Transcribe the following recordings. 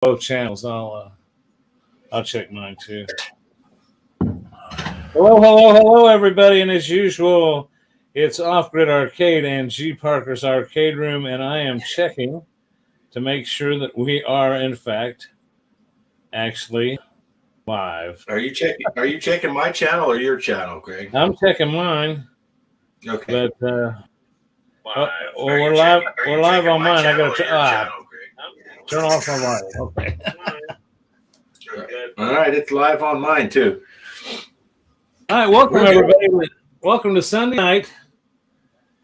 both channels. I'll check mine too. Hello, everybody, and as usual, it's Off Grid Arcade and G.Parker's Arcade Room, and I am checking to make sure that we are, in fact, actually live. Are you checking my channel or your channel, Greg? I'm checking mine. Okay. But we're live. We're live on mine. I gotta turn off my light. Okay. All right, it's live on mine too. All right, welcome everybody. Welcome to Sunday night,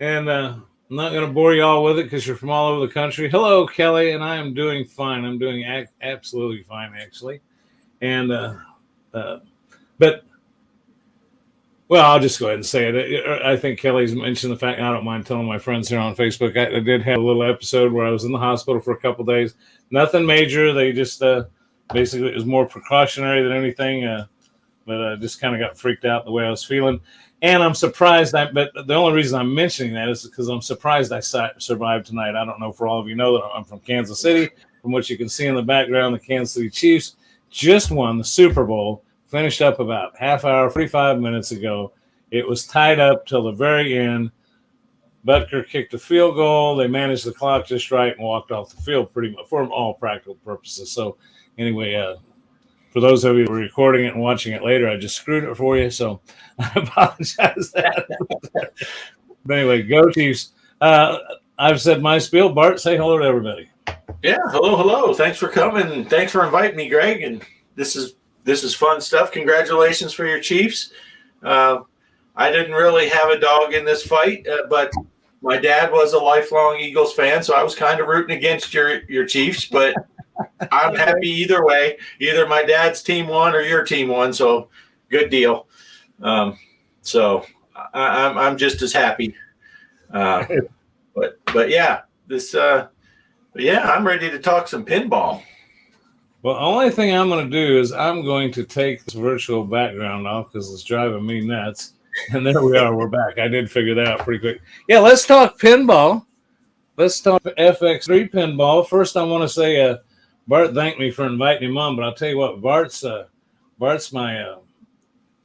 and I'm not going to bore you all with it because you're from all over the country. Hello, Kelly, and I am doing fine. I'm doing absolutely fine, actually. And but I'll just go ahead and say it. I think Kelly's mentioned the fact. I don't mind telling my friends here on Facebook. I did have a little episode where I was in the hospital for a couple of days. Nothing major. They just basically it was more precautionary than anything. But I just kind of got freaked out the way I was feeling. And I'm surprised but the only reason I'm mentioning that is because I'm surprised I survived tonight. I don't know if all of you know that I'm from Kansas City. From what you can see in the background, the Kansas City Chiefs just won the Super Bowl, finished up about half hour, 45 minutes ago. It was tied up till the very end. Butker kicked a field goal. They managed the clock just right and walked off the field pretty much for all practical purposes. So anyway, for those of you who are recording it and watching it later, I just screwed it for you, so I apologize for that. But anyway, go Chiefs. I've said my spiel. Bart, say hello to everybody. Yeah, hello. Thanks for coming. Thanks for inviting me, Greg. And this is fun stuff. Congratulations for your Chiefs. I didn't really have a dog in this fight, but my dad was a lifelong Eagles fan, so I was kind of rooting against your Chiefs, but I'm happy either way. Either my dad's team won or your team won, so good deal. So I'm just as happy. But yeah, I'm ready to talk some pinball. Well, the only thing I'm going to do is I'm going to take this virtual background off because it's driving me nuts. And there we are. We're back. I did figure that out pretty quick. Yeah, let's talk pinball. Let's talk FX3 pinball. First, I want to say Bart thanked me for inviting him on, but I'll tell you what, Bart's my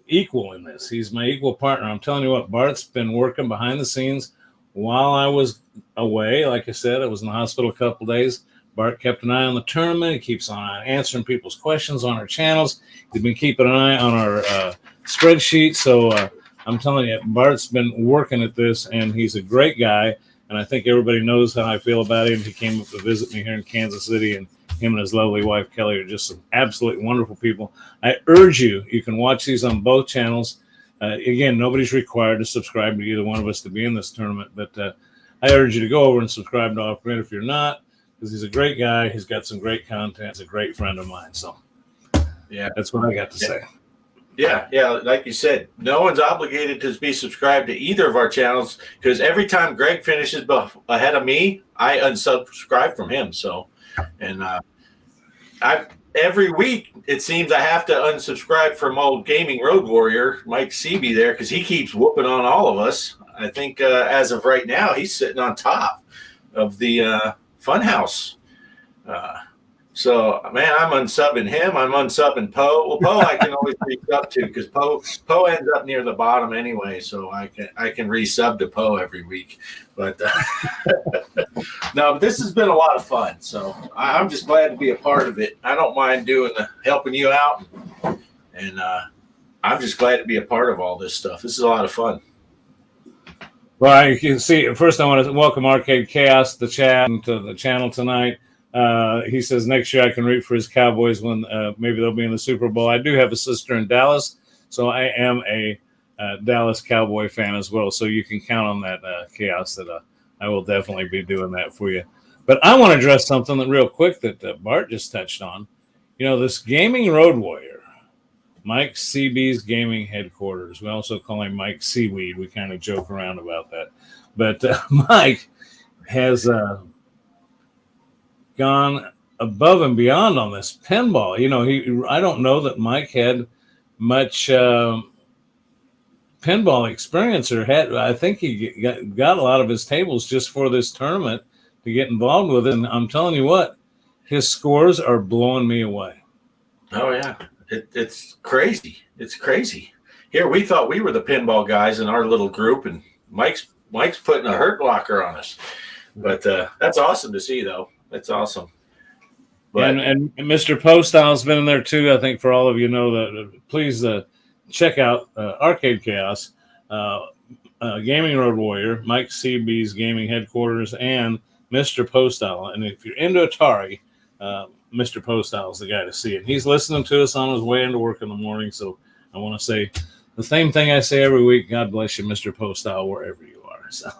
equal in this. He's my equal partner. I'm telling you what, Bart's been working behind the scenes while I was away. Like I said, I was in the hospital a couple of days. Bart kept an eye on the tournament. He keeps on answering people's questions on our channels. He's been keeping an eye on our spreadsheet. So I'm telling you, Bart's been working at this, and he's a great guy. And I think everybody knows how I feel about him. He came up to visit me here in Kansas City, and him and his lovely wife, Kelly, are just some absolutely wonderful people. I urge you can watch these on both channels. Again, nobody's required to subscribe to either one of us to be in this tournament, but I urge you to go over and subscribe to Off Grid if you're not, because he's a great guy. He's got some great content. He's a great friend of mine. So yeah, that's what I got to say. Yeah, like you said, no one's obligated to be subscribed to either of our channels, because every time Greg finishes ahead of me, I unsubscribe from him. So, and every week it seems I have to unsubscribe from old Gaming Road Warrior Mike Seabee there, because he keeps whooping on all of us. I think as of right now, he's sitting on top of the Funhouse. So, man, I'm unsubbing him. I'm unsubbing Poe. Well, Poe I can always resub to, because Poe ends up near the bottom anyway, so I can resub to Poe every week. But no, but this has been a lot of fun. So I'm just glad to be a part of it. I don't mind helping you out, and I'm just glad to be a part of all this stuff. This is a lot of fun. Well, you can see. First, I want to welcome Arcade Kaos to the channel tonight. He says next year I can root for his Cowboys when maybe they'll be in the Super Bowl. I do have a sister in Dallas, so I am a Dallas Cowboy fan as well. So you can count on that, Chaos, that I will definitely be doing that for you. But I want to address something real quick that Bart just touched on. You know, this Gaming Road Warrior, Mike Seabee's gaming headquarters. We also call him Mike Seaweed. We kind of joke around about that. But Mike has gone above and beyond on this pinball. You know, I don't know that Mike had much pinball experience, or I think he got a lot of his tables just for this tournament to get involved with it. And I'm telling you what, his scores are blowing me away. Oh yeah, it's crazy. It's crazy. Here we thought we were the pinball guys in our little group, and Mike's putting a hurt locker on us. But that's awesome to see, though. That's awesome. But, and Mr. Poestyle's been in there too. I think for all of you know that. Please check out Arcade Chaos, Gaming Road Warrior, Mike Seabee's gaming headquarters, and Mr. Poestyle. And if you're into Atari, Mr. Poestyle is the guy to see. And he's listening to us on his way into work in the morning. So I want to say the same thing I say every week. God bless you, Mr. Poestyle, wherever you are. So.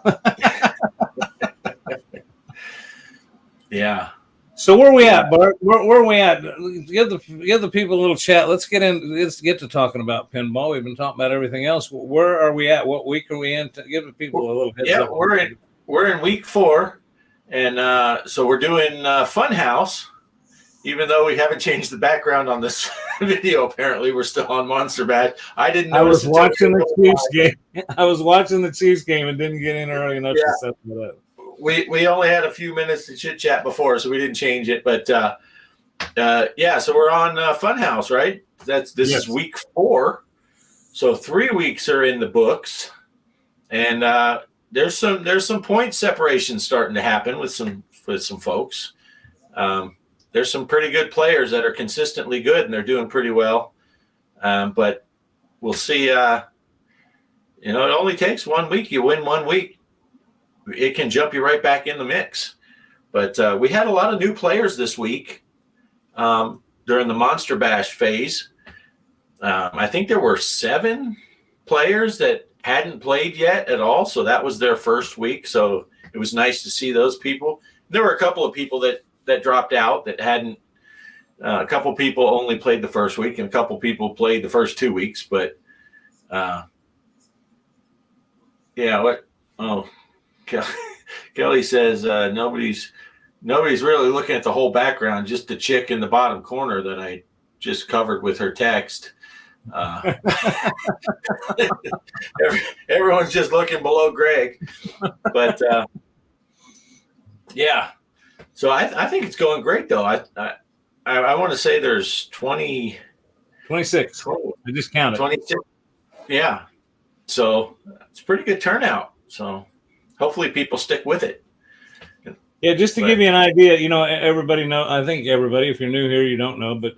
Yeah. So where are we at, Bart? Where are we at? Give the people a little chat. Let's get to talking about pinball. We've been talking about everything else. Where are we at? What week are we in? Give the people a little heads up. We're in week 4, and so we're doing Funhouse. Even though we haven't changed the background on this video, apparently we're still on Monster Bash. I didn't know. I was watching the Chiefs game. I was watching the Chiefs game and didn't get in early enough to set that up. We only had a few minutes to chit chat before, so we didn't change it. But so we're on Funhouse, right? This is week 4, so 3 weeks are in the books, and there's some point separation starting to happen with some folks. There's some pretty good players that are consistently good, and they're doing pretty well. But we'll see. It only takes 1 week. You win 1 week, it can jump you right back in the mix. But we had a lot of new players this week during the Monster Bash phase. I think there were 7 players that hadn't played yet at all, so that was their first week. So it was nice to see those people. There were a couple of people that dropped out that hadn't. A couple people only played the first week, and a couple people played the first 2 weeks. But Kelly says nobody's really looking at the whole background, just the chick in the bottom corner that I just covered with her text. Everyone's just looking below Greg, but so I think it's going great, though. I want to say there's 26. I just counted 26. Yeah, so it's a pretty good turnout. So hopefully people stick with it. Yeah, just to give you an idea, everybody know. I think everybody, if you're new here, you don't know, but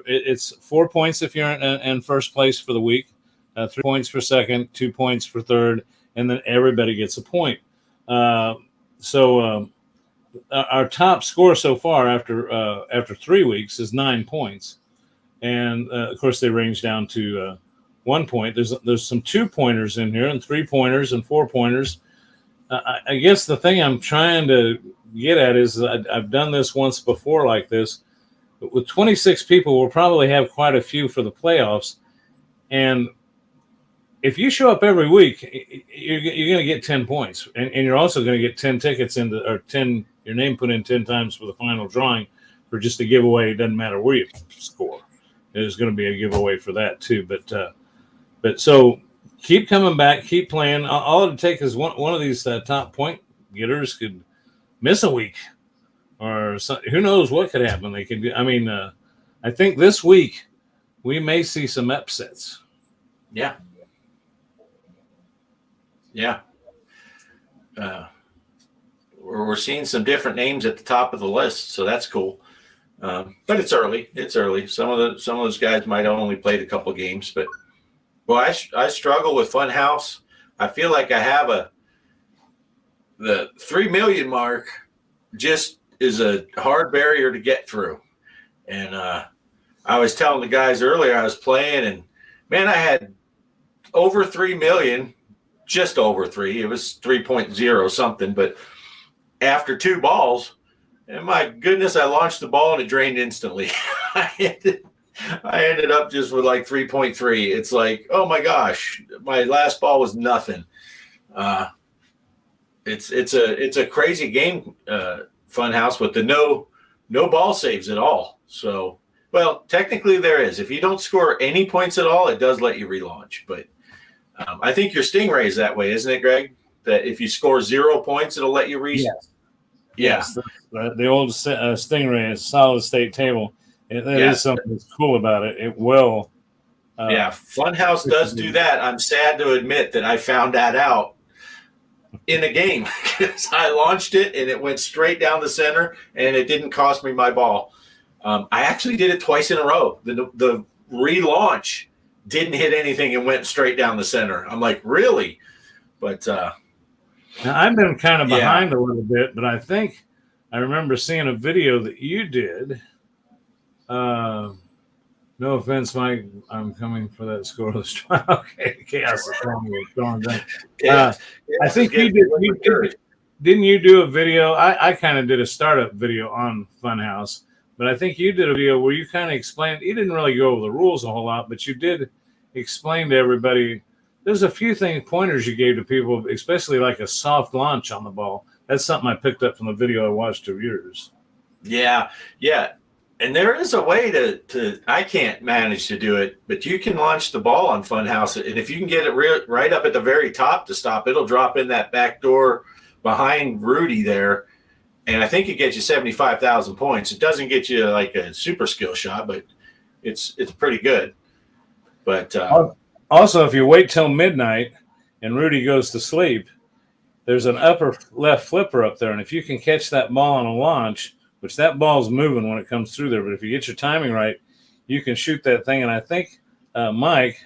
it's 4 points if you're in first place for the week, 3 points for second, 2 points for third, and then everybody gets a point. So our top score so far after 3 weeks is 9 points, and of course they range down to 1 point. There's some 2-pointers in here, and 3-pointers and 4-pointers. I guess the thing I'm trying to get at is I've done this once before like this. But with 26 people, we'll probably have quite a few for the playoffs. And if you show up every week, you're going to get 10 points. And you're also going to get 10 tickets your name put in 10 times for the final drawing for just a giveaway. It doesn't matter where you score. There's going to be a giveaway for that too. But so keep coming back, keep playing. All it takes is one of these top point getters could miss a week, or who knows what could happen. They could. I think this week we may see some upsets. Yeah. We're seeing some different names at the top of the list, so that's cool. But it's early. Some of those guys might have only played a couple games, but I struggle with Funhouse. I feel like I have the 3 million mark just is a hard barrier to get through. And I was telling the guys earlier I was playing, and man, I had over 3 million, just over 3. It was 3.0 something, but after 2 balls, and my goodness, I launched the ball and it drained instantly. I ended up just with like 3.3. It's like, oh my gosh, my last ball was nothing. It's a crazy game, Funhouse, with the no ball saves at all. So, well, technically there is. If you don't score any points at all, it does let you relaunch. But I think your Stingray is that way, isn't it, Greg? That if you score 0 points, it'll let you reset. Yes. Yeah. Yes, the old Stingray is solid state table. That is something that's cool about it. It will. Funhouse does do that. I'm sad to admit that I found that out in a game because I launched it and it went straight down the center and it didn't cost me my ball. I actually did it twice in a row. The relaunch didn't hit anything and went straight down the center. I'm like, really? But now I've been kind of behind a little bit, but I think I remember seeing a video that you did. No offense, Mike. I'm coming for that scoreless try. Okay, Chaos is going down. I think you did. Didn't you do a video? I kind of did a startup video on Funhouse, but I think you did a video where you kind of explained. You didn't really go over the rules a whole lot, but you did explain to everybody. There's a few pointers you gave to people, especially like a soft launch on the ball. That's something I picked up from the video I watched of yours. Yeah. And there is a way to I can't manage to do it, but you can launch the ball on Funhouse, and if you can get it right up at the very top to stop, it'll drop in that back door behind Rudy there, and I think it gets you 75,000 points. It doesn't get you like a super skill shot, but it's pretty good. But also, if you wait till midnight and Rudy goes to sleep, there's an upper left flipper up there, and if you can catch that ball on a launch, which that ball's moving when it comes through there, but if you get your timing right, you can shoot that thing. And I think Mike,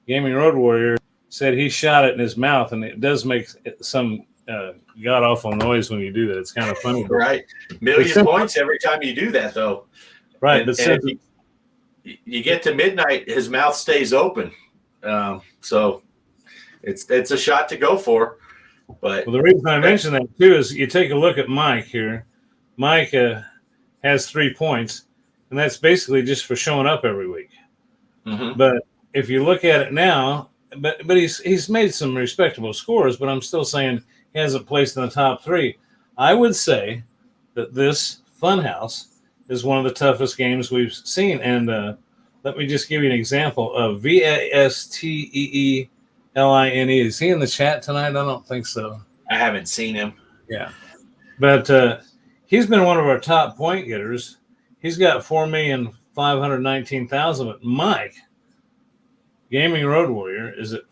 Gaming Road Warrior, said he shot it in his mouth, and it does make some god-awful noise when you do that. It's kind of funny. Right. Million points every time you do that, though. Right. And if you get to midnight, his mouth stays open. So it's a shot to go for. But the reason I mention that, too, is you take a look at Mike here. Mike has 3 points, and that's basically just for showing up every week. Mm-hmm. But if you look at it now, but he's made some respectable scores, but I'm still saying he hasn't placed in the top 3. I would say that this Funhouse is one of the toughest games we've seen. And let me just give you an example of Vasteeline. Is he in the chat tonight? I don't think so. I haven't seen him. Yeah. But he's been one of our top point getters. He's got 4,519,000. But Mike, Gaming Road Warrior, is at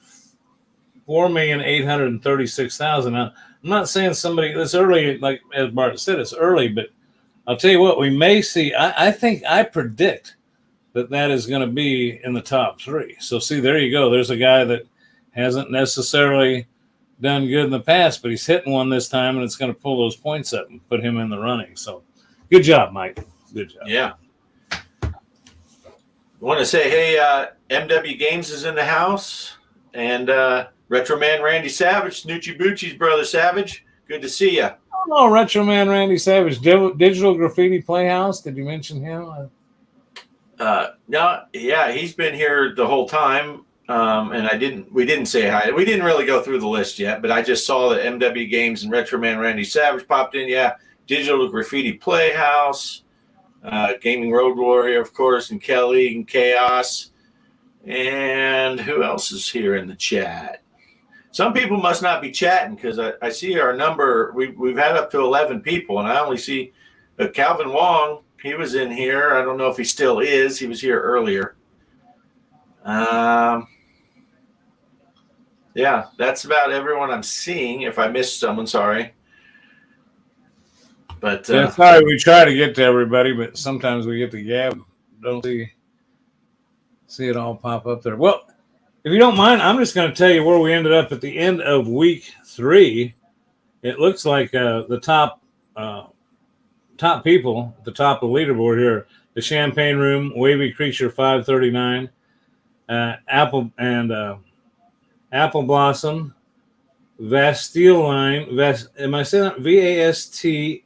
4,836,000. Now, I'm not saying somebody that's early, like as Bart said, it's early, but I'll tell you what, we may see. I predict that is going to be in the top 3. So see, there you go. There's a guy that hasn't necessarily done good in the past, but he's hitting one this time, and it's going to pull those points up and put him in the running. So good job, Mike. Good job. Yeah. I want to say, hey, MW Games is in the house, and Retro Man Randy Savage, Snoochie Boochie's brother Savage. Good to see you. Oh, Retro Man Randy Savage, Digital Graffiti Playhouse. Did you mention him? No, yeah, he's been here the whole time. And we didn't say hi. We didn't really go through the list yet, but I just saw that MW Games and Retro Man Randy Savage popped in. Yeah. Digital Graffiti Playhouse, Gaming Road Warrior, of course, and Kelly and Kaos. And who else is here in the chat? Some people must not be chatting because I see our number. We've had up to 11 people, and I only see Calvin Wong. He was in here. I don't know if he still is. He was here earlier. Yeah, that's about everyone I'm seeing. If I missed someone, sorry. But sorry, we try to get to everybody, but sometimes we get the gap. Don't see it all pop up there. Well, if you don't mind, I'm just going to tell you where we ended up at the end of week 3. It looks like the top people at the top of the leaderboard here: the Champagne Room, Wavy Creature 539, Apple Blossom, Vasteeline. Am I saying that? Vasteeline,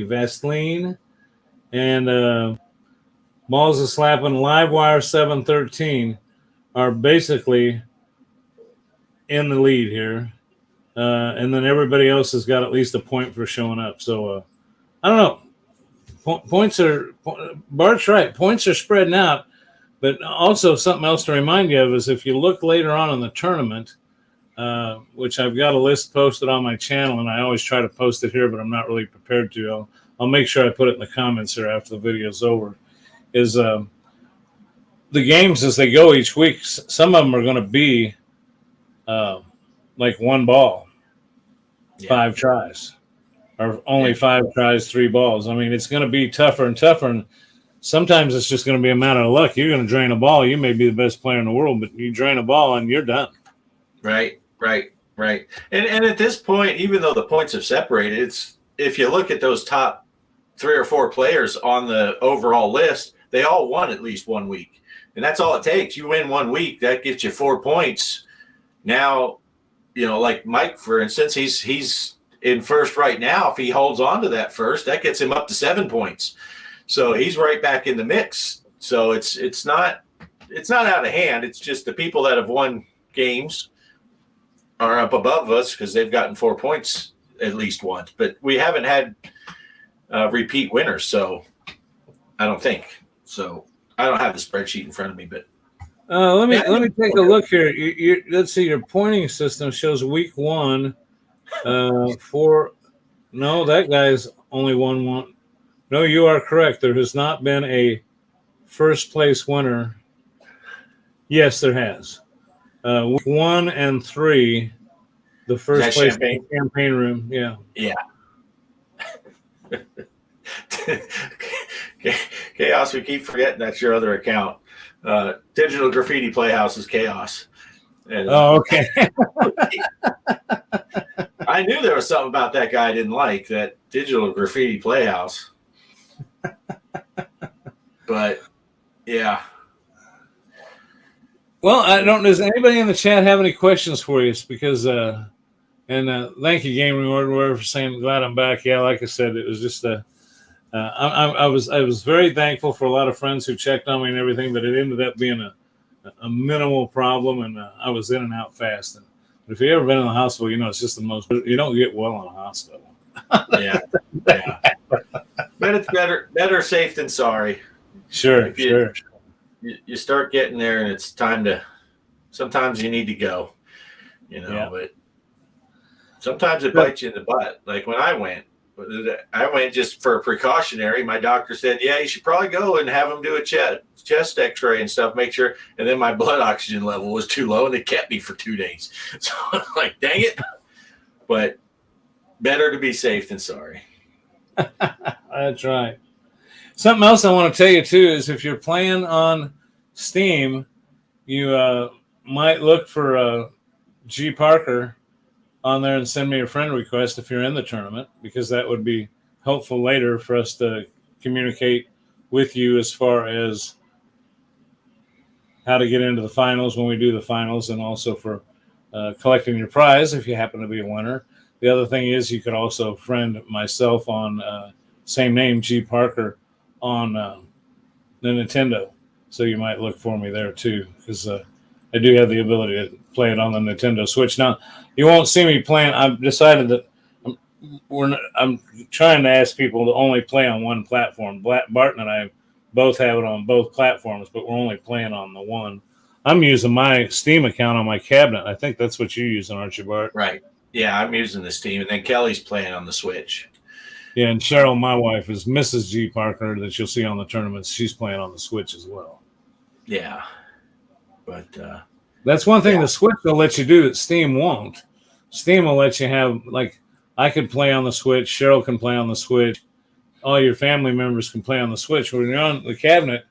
Vaseline, and Balls of Slapping, Livewire 713 are basically in the lead here. And then everybody else has got at least a point for showing up. So I don't know. Points are, Bart's right. Points are spreading out. But also something else to remind you of is if you look later on in the tournament, which I've got a list posted on my channel, and I always try to post it here, but I'm not really prepared to. I'll make sure I put it in the comments here after the video's over. Is the games as they go each week? Some of them are going to be like one ball, 5 tries, or only 5 tries, 3 balls. I mean, it's going to be tougher and tougher, and sometimes it's just going to be a matter of luck. You're going to drain a ball. You may be the best player in the world, but you drain a ball and you're done. Right. And at this point, even though the points have separated, it's if you look at those top 3 or 4 players on the overall list, they all won at least 1 week. And that's all it takes. You win 1 week, that gets you 4 points. Now, like Mike, for instance, he's in first right now. If he holds on to that first, that gets him up to 7 points. So he's right back in the mix. So it's not out of hand. It's just the people that have won games are up above us because they've gotten 4 points at least once. But we haven't had repeat winners, so I don't think. So I don't have the spreadsheet in front of me, but let me take a look here. Let's see. Your pointing system shows week 1 for. No, that guy's only won 1. No, you are correct. There has not been a first place winner. Yes, there has. Week 1 and 3, the first place campaign room. Yeah. Chaos, we keep forgetting that's your other account. Digital Graffiti Playhouse is Chaos. And, okay. I knew there was something about that guy I didn't like, that Digital Graffiti Playhouse. But, yeah. Well, does anybody in the chat have any questions for you? Because, thank you, Game Reward, for saying glad I'm back. Yeah, like I said, it was just I was very thankful for a lot of friends who checked on me and everything, but it ended up being a minimal problem, and I was in and out fast. But if you've ever been in the hospital, it's just the most. You don't get well in a hospital. Yeah. But it's better safe than sorry. Sure. You start getting there, and it's time to. Sometimes you need to go, But sometimes it bites you in the butt. Like when I went just for a precautionary. My doctor said, "Yeah, you should probably go and have them do a chest X-ray and stuff. Make sure." And then my blood oxygen level was too low, and they kept me for 2 days. So I'm like, dang it! But better to be safe than sorry. That's right. Something else I want to tell you too is if you're playing on Steam, you might look for G.Parker on there and send me a friend request if you're in the tournament, because that would be helpful later for us to communicate with you as far as how to get into the finals when we do the finals, and also for collecting your prize if you happen to be a winner. The other thing is you could also friend myself on same name, G.Parker, on the Nintendo. So you might look for me there too, because I do have the ability to play it on the Nintendo Switch. Now, you won't see me playing. I've decided that I'm trying to ask people to only play on one platform. Barton and I both have it on both platforms, but we're only playing on the one. I'm using my Steam account on my cabinet. I think that's what you're using, aren't you, Bart? Right. Yeah, I'm using the Steam, and then Kelly's playing on the Switch. Yeah, and Cheryl, my wife, is Mrs. G.Parker that you'll see on the tournaments. She's playing on the Switch as well. Yeah. But that's one thing the Switch will let you do that Steam won't. Steam will let you have, like, I could play on the Switch, Cheryl can play on the Switch, all your family members can play on the Switch. When you're on the cabinet,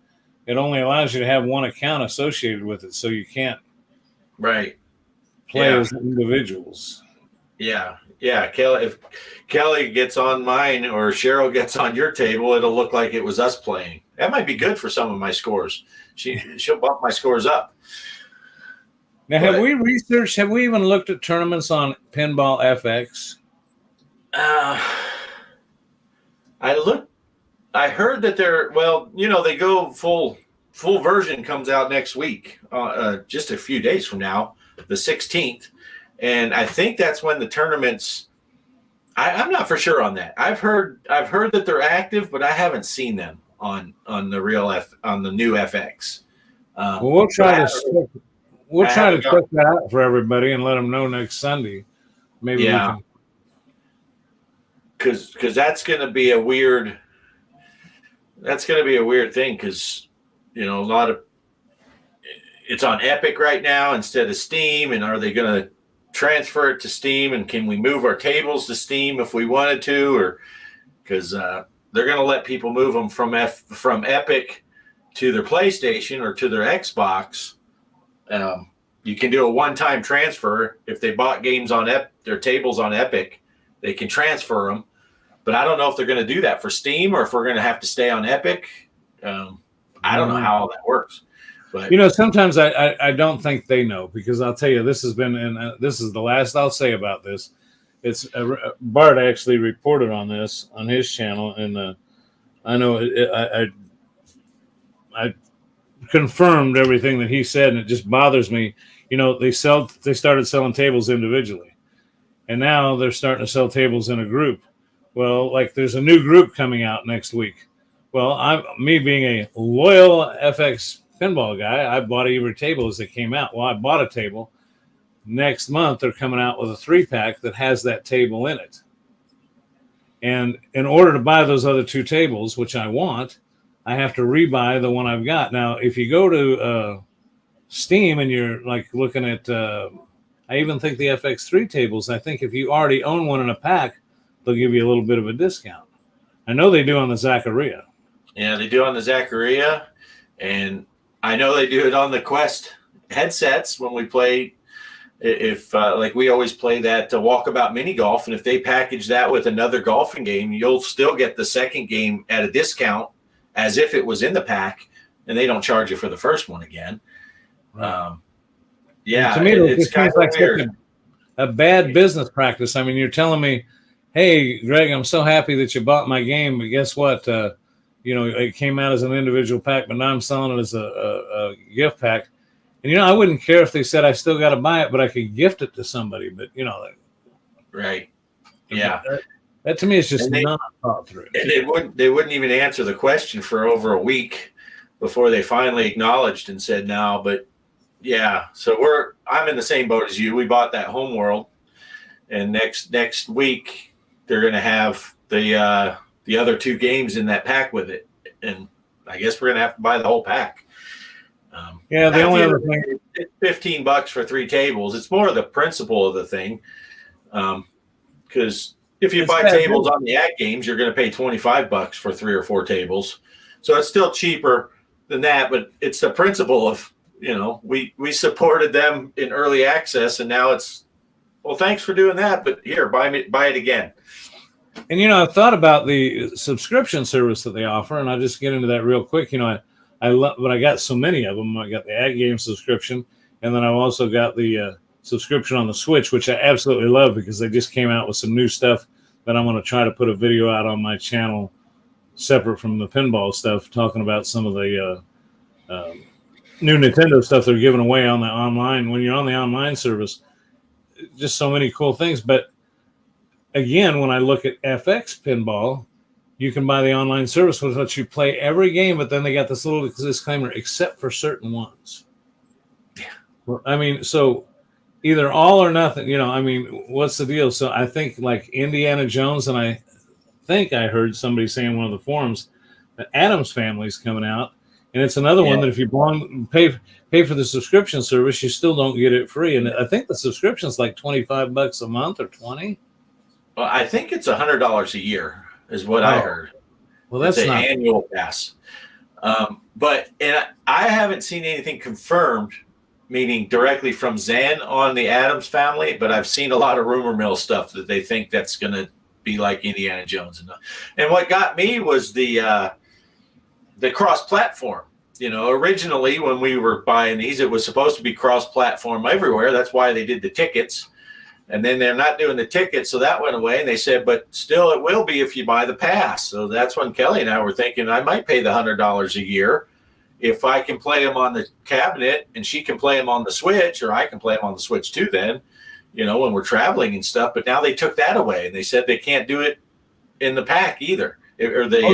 it only allows you to have one account associated with it, so you can't play as individuals. Yeah. Kelly, if Kelly gets on mine or Cheryl gets on your table, it'll look like it was us playing. That might be good for some of my scores. She'll bump my scores up. Now, have we even looked at tournaments on Pinball FX? I heard that they go full version comes out next week, just a few days from now, the 16th. And I think that's when the tournaments. I'm not for sure on that. I've heard that they're active, but I haven't seen them on the new FX. We'll we'll try to check that out for everybody and let them know next Sunday. Maybe we can. Because that's going to be a weird. That's going to be a weird thing because, a lot of it's on Epic right now instead of Steam, and are they going to transfer it to Steam? And can we move our tables to Steam if we wanted to, or because they're going to let people move them from Epic to their PlayStation or to their Xbox. You can do a one-time transfer if they bought games on their tables on Epic. They can transfer them, but I don't know if they're going to do that for Steam or if we're going to have to stay on Epic. I don't know how all that works. But sometimes I don't think they know, because I'll tell you, this has been, and this is the last I'll say about this. It's Bart actually reported on this on his channel, and I know I confirmed everything that he said, and it just bothers me. They started selling tables individually, and now they're starting to sell tables in a group. Well, like there's a new group coming out next week. Well, me being a loyal FX pinball guy, I bought every table as it came out. Well, I bought a table. Next month, they're coming out with a 3-pack that has that table in it. And in order to buy those other 2 tables, which I want, I have to rebuy the one I've got. Now, if you go to Steam and you're like looking at, I even think the FX3 tables, I think if you already own one in a pack, they'll give you a little bit of a discount. I know they do on the Zaccaria. Yeah, they do on the Zaccaria, and I know they do it on the Quest headsets when we play. If like we always play that Walkabout mini golf, and if they package that with another golfing game, you'll still get the second game at a discount as if it was in the pack, and they don't charge you for the first one again. Right. Yeah, to me, it's kind of like a bad business practice. I mean, you're telling me, hey, Greg, I'm so happy that you bought my game, but guess what? It came out as an individual pack, but now I'm selling it as a gift pack. And, I wouldn't care if they said I still got to buy it, but I could gift it to somebody. But, right. Yeah. That to me is just not thought through. And they wouldn't even answer the question for over a week before they finally acknowledged and said no. But, yeah, so I'm in the same boat as you. We bought that Homeworld, and next week they're going to have the other 2 games in that pack with it. And I guess we're going to have to buy the whole pack. The only other thing, it's $15 for 3 tables. It's more of the principle of the thing, because if you buy tables on the ad games, you're going to pay $25 for 3 or 4 tables. So it's still cheaper than that, but it's the principle of we supported them in early access, and now it's thanks for doing that, but here buy it again. And I've thought about the subscription service that they offer, and I'll just get into that real quick. I love, but I got so many of them. I got the ad game subscription, and then I've also got the subscription on the Switch, which I absolutely love because they just came out with some new stuff that I'm going to try to put a video out on my channel separate from the pinball stuff, talking about some of the new Nintendo stuff they're giving away on the online. When you're on the online service, just so many cool things. But again, when I look at FX pinball, you can buy the online service, which lets you play every game, but then they got this little disclaimer, except for certain ones. Yeah. I mean, so either all or nothing, what's the deal? So I think like Indiana Jones, and I think I heard somebody say in one of the forums that Addams Family's coming out, and it's another one that if you pay for the subscription service, you still don't get it free. And I think the subscription's like $25 a month or $20. Well, I think it's $100 a year. Is what I heard. Well, that's an not annual pass. But I haven't seen anything confirmed, meaning directly from Zen on the Addams Family, but I've seen a lot of rumor mill stuff that they think that's going to be like Indiana Jones. And what got me was the cross-platform. Originally when we were buying these, it was supposed to be cross-platform everywhere. That's why they did the tickets. And then they're not doing the ticket, so that went away. And they said, but still it will be if you buy the pass. So that's when Kelly and I were thinking I might pay the $100 a year if I can play them on the cabinet and she can play them on the Switch, or I can play them on the Switch too then, when we're traveling and stuff. But now they took that away, and they said they can't do it in the pack either. Or they're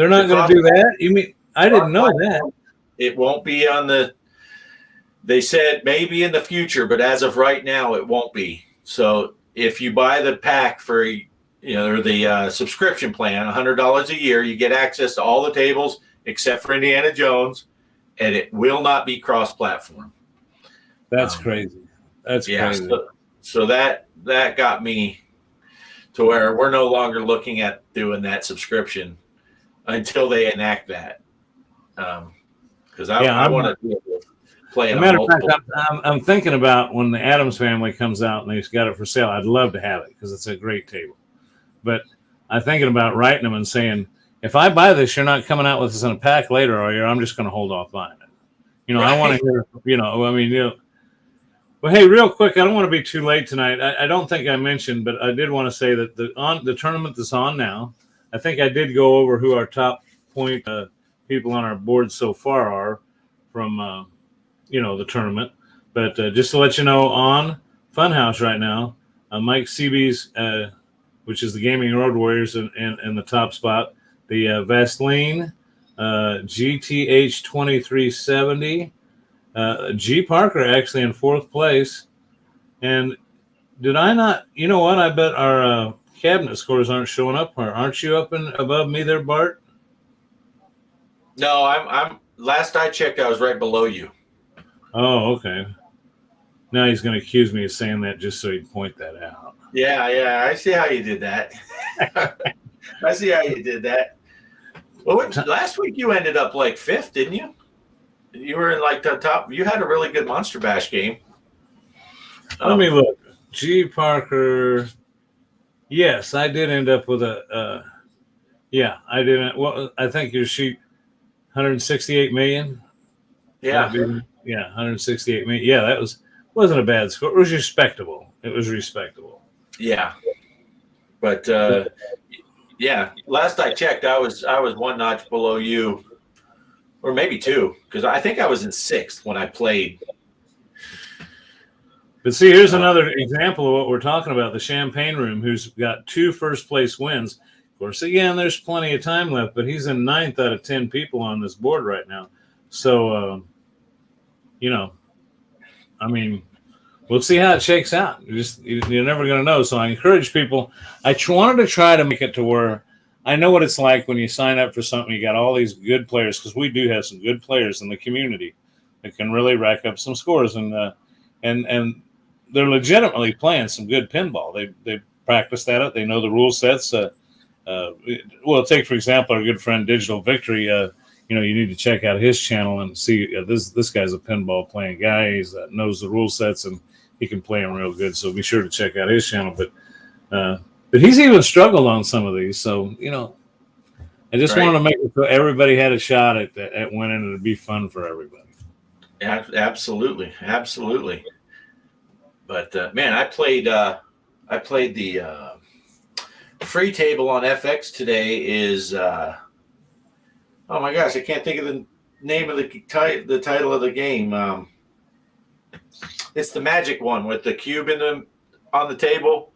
not going to do that? You mean I didn't know that. It won't be on the They said maybe in the future, but as of right now, it won't be. So if you buy the pack for, or the subscription plan, $100 a year, you get access to all the tables except for Indiana Jones, and it will not be cross-platform. That's crazy. That's crazy. So that got me to where we're no longer looking at doing that subscription until they enact that. Because I want to be able to play it on multiple. As a matter of fact, I'm thinking about when the Addams Family comes out and they've got it for sale. I'd love to have it because it's a great table. But I'm thinking about writing them and saying, if I buy this, you're not coming out with this in a pack later, are you? I'm just going to hold off buying it. Right. I want to hear, Well, hey, real quick, I don't want to be too late tonight. I don't think I mentioned, but I did want to say that the tournament that's on now, I think I did go over who our top point people on our board so far are from, the tournament. But just to let you know, on Funhouse right now, Mike Seabee's, which is the Gaming Road Warriors in the top spot, the Vaseline GTH 2370. G.Parker actually in fourth place. And did I not? You know what? I bet our cabinet scores aren't showing up. Aren't you up and above me there, Bart? No, I'm. Last I checked, I was right below you. Oh, okay. Now he's going to accuse me of saying that just so he'd point that out. Yeah. I see how you did that. I see how you did that. Well, last week you ended up like fifth, didn't you? You were in like the top. You had a really good Monster Bash game. Let me look. G.Parker. Yes, I did end up with a. Yeah, I didn't. Well, I think your sheet, 168 million. Yeah. 168 million. Yeah, that wasn't a bad score. It was respectable. Yeah. But last I checked, I was one notch below you. Or maybe two, because I think I was in sixth when I played. But see, here's another example of what we're talking about, the Champagne Room, who's got 2 first-place wins. Of course, again, there's plenty of time left, but he's in 9th out of 10 people on this board right now. So, we'll see how it shakes out. You're never going to know. So I encourage people. I wanted to try to make it to where I know what it's like when you sign up for something. You got all these good players, because we do have some good players in the community that can really rack up some scores, and they're legitimately playing some good pinball. They practice that. They know the rule sets. Take for example our good friend Digital Victory. You need to check out his channel and see this guy's a pinball playing guy. He knows the rule sets and he can play them real good. So be sure to check out his channel. But he's even struggled on some of these. So, I just wanted to make it so everybody had a shot at winning, and it'd be fun for everybody. Absolutely. But, man, I played the free table on FX today is, oh, my gosh, I can't think of the name of the title of the game. It's the magic one with the cube on the table.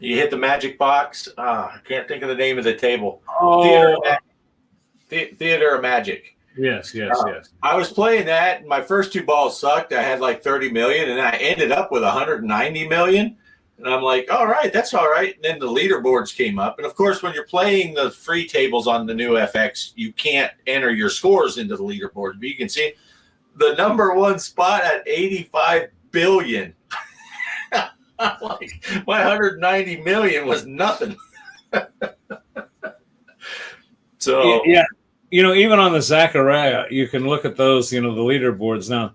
You hit the magic box. I can't think of the name of the table. Oh. Theater of Magic. Yes. I was playing that, and my first 2 balls sucked. I had like 30 million, and I ended up with 190 million. And I'm like, all right, that's all right. And then the leaderboards came up. And, of course, when you're playing the free tables on the new FX, you can't enter your scores into the leaderboards. But you can see the number 1 spot at 85 billion. Like, my 190 million was nothing. So yeah, even on the Zachariah, you can look at those, the leaderboards. Now,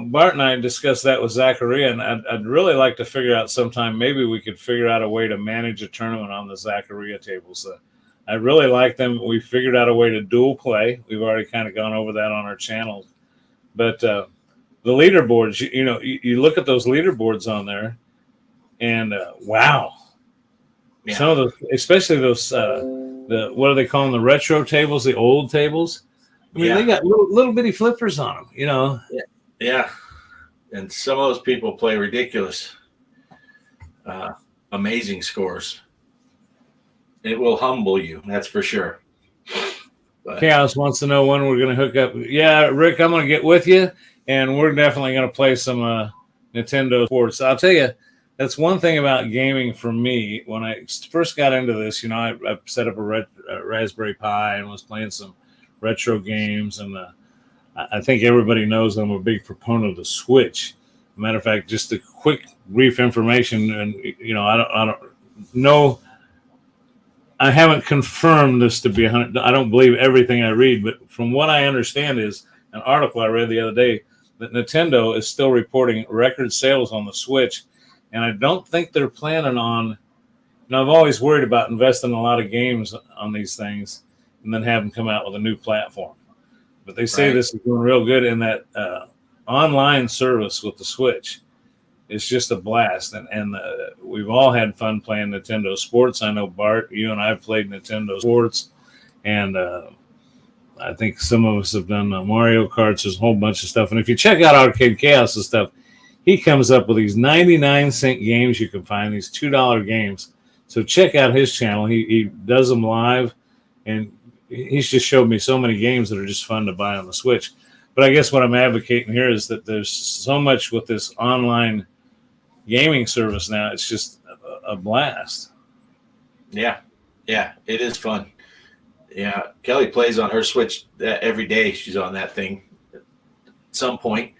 Bart and I discussed that with Zachariah, and I'd really like to figure out sometime, maybe we could figure out a way to manage a tournament on the Zachariah tables. I really like them. We figured out a way to dual play. We've already kind of gone over that on our channel. But the leaderboards, you look at those leaderboards on there, and wow. Yeah. Some of those, especially those, what are they calling the retro tables, the old tables? I mean, they got little bitty flippers on them, Yeah. And some of those people play ridiculous, amazing scores. It will humble you, that's for sure. But Kaos wants to know when we're going to hook up. Yeah, Rick, I'm going to get with you, and we're definitely going to play some Nintendo Sports. I'll tell you, that's one thing about gaming for me. When I first got into this, I set up a Raspberry Pi and was playing some retro games, and I think everybody knows I'm a big proponent of the Switch. Matter of fact, just a quick, brief information, and I don't know. I haven't confirmed this to be 100. I don't believe everything I read, but from what I understand is an article I read the other day that Nintendo is still reporting record sales on the Switch, and I don't think they're planning on. I've always worried about investing a lot of games on these things and then have them come out with a new platform. But they say this is doing real good, in that online service with the Switch. It's just a blast, and we've all had fun playing Nintendo Sports. I know, Bart, you and I have played Nintendo Sports, and I think some of us have done Mario Karts. There's a whole bunch of stuff. And if you check out Arcade Chaos and stuff, he comes up with these 99-cent games you can find, these $2 games. So check out his channel. He does them live, and he's just showed me so many games that are just fun to buy on the Switch. But I guess what I'm advocating here is that there's so much with this online gaming service now. It's just a blast. Yeah, it is fun. Yeah, Kelly plays on her Switch every day. She's on that thing at some point.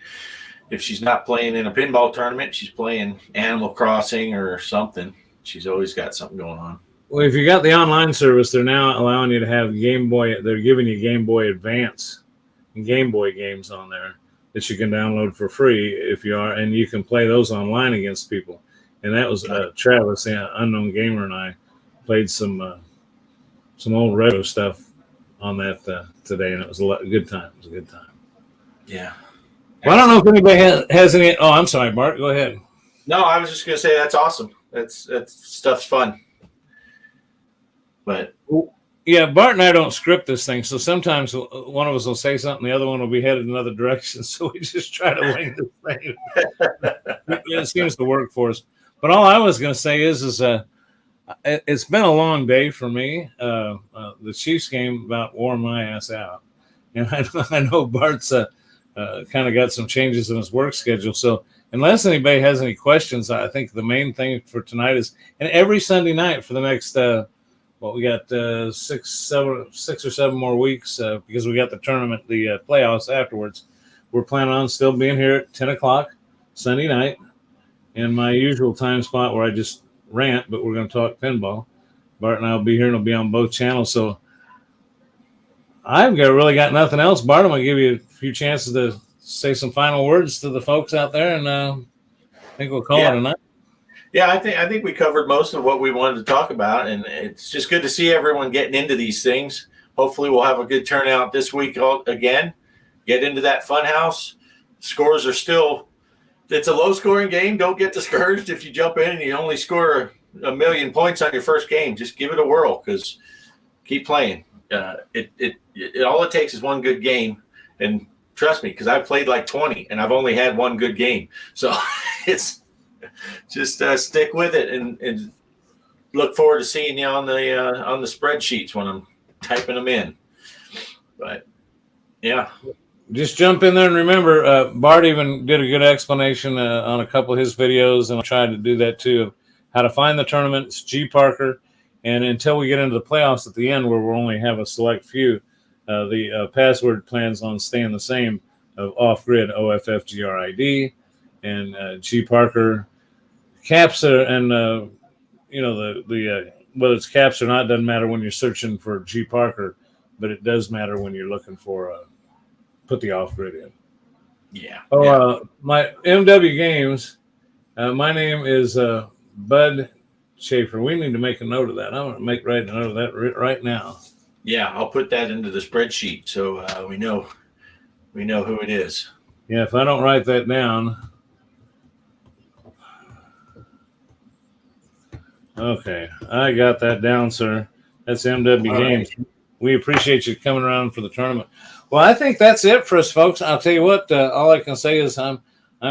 If she's not playing in a pinball tournament, she's playing Animal Crossing or something. She's always got something going on. Well, if you got the online service, they're now allowing you to have Game Boy. They're giving you Game Boy Advance and Game Boy games on there that you can download for free if you are, and you can play those online against people. And that was Travis, Unknown Gamer, and I played some old retro stuff on that today, and it was a good time. It was a good time. Yeah. Well, I don't know if anybody has any. Oh, I'm sorry, Bart. Go ahead. No, I was just going to say that's awesome. That's stuff's fun. But yeah, Bart and I don't script this thing, so sometimes one of us will say something, the other one will be headed in another direction. So we just try to wing this thing. It seems to work for us. But all I was going to say is it's been a long day for me. The Chiefs game about wore my ass out, and I know Bart's kind of got some changes in his work schedule. So unless anybody has any questions, I think the main thing for tonight is, and every Sunday night for the next. We got 6 or 7 more weeks because we got the tournament, the playoffs afterwards. We're planning on still being here at 10 o'clock Sunday night in my usual time spot where I just rant, but we're going to talk pinball. Bart and I will be here, and it'll be on both channels. So I've really got nothing else. Bart, I'm going to give you a few chances to say some final words to the folks out there, and I think we'll call it a night. Yeah, I think we covered most of what we wanted to talk about, and it's just good to see everyone getting into these things. Hopefully we'll have a good turnout this week again. Get into that fun house. Scores are still – it's a low-scoring game. Don't get discouraged if you jump in and you only score a million points on your first game. Just give it a whirl, because keep playing. All it takes is one good game, and trust me, because I've played like 20, and I've only had one good game. So it's – just stick with it and look forward to seeing you on the spreadsheets when I'm typing them in. But yeah, just jump in there and remember, Bart even did a good explanation on a couple of his videos, and I tried to do that too. How to find the tournament. It's G.Parker, and until we get into the playoffs at the end, where we'll only have a select few, the password plans on staying the same of off-grid OFFGRID and G.Parker. Caps are, and whether it's caps or not doesn't matter when you're searching for G.Parker, but it does matter when you're looking for put the off grid in. Yeah. My MW Games. My name is Bud Schaefer. We need to make a note of that. I'm going to make a note of that right now. Yeah, I'll put that into the spreadsheet so we know who it is. Yeah, if I don't write that down. Okay, I got that down, sir. That's MW Games. Right. We appreciate you coming around for the tournament. Well, I think that's it for us, folks. I'll tell you what. All I can say is I'm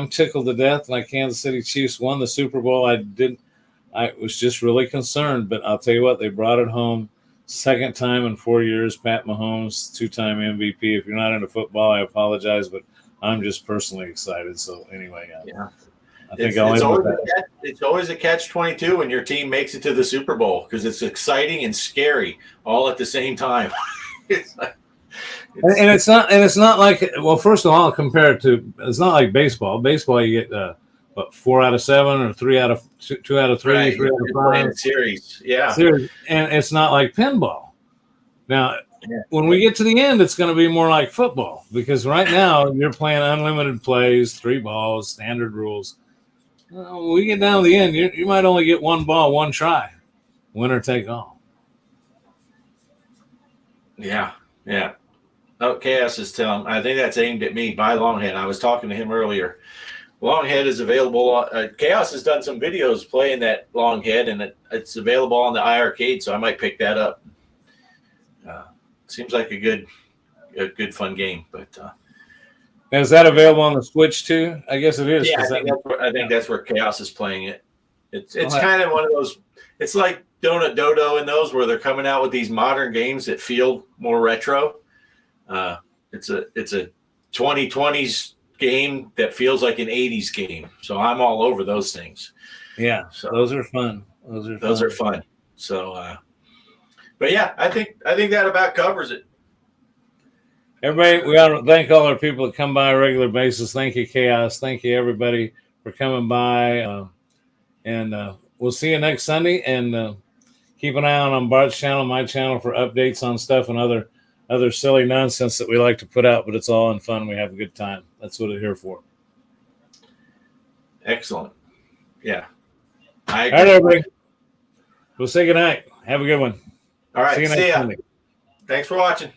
tickled to death. Like Kansas City Chiefs won the Super Bowl. I was just really concerned, but I'll tell you what. They brought it home. Second time in 4 years. Pat Mahomes, 2-time MVP. If you're not into football, I apologize, but I'm just personally excited. So anyway, Yeah. I think it's always a catch-22 when your team makes it to the Super Bowl because it's exciting and scary all at the same time. It's not like, well, first of all, I'll compare it to, it's not like baseball. Baseball, you get 4 out of 7 or 3 out of 2 out of 3, right. 3 out of 5 series. Yeah. And it's not like pinball. Now, Yeah. when we get to the end, it's going to be more like football because right now you're playing unlimited plays, 3 balls, standard rules. When we get down to the end, you might only get 1 ball, 1 try, winner take all. Yeah. Yeah. Oh, Kaos is telling. I think that's aimed at me by Longhead. I was talking to him earlier. Longhead is available. Kaos has done some videos playing that Longhead, and it's available on the iArcade, so I might pick that up. Seems like a good fun game. But now, is that available on the Switch too? I guess it is. Yeah, I think that's where Kaos is playing it. It's kind of one of those. It's like Donut Dodo and those where they're coming out with these modern games that feel more retro. It's a 2020s game that feels like an 80s game. So I'm all over those things. Yeah, so those are fun. Those are fun. So, but yeah, I think that about covers it. Everybody, we got to thank all our people that come by on a regular basis. Thank you, Kaos. Thank you, everybody, for coming by. And we'll see you next Sunday. And keep an eye on Bart's channel, my channel, for updates on stuff and other silly nonsense that we like to put out. But it's all in fun. We have a good time. That's what we're here for. Excellent. Yeah. All right, everybody. We'll say goodnight. Have a good one. All right. See you next Sunday. Thanks for watching.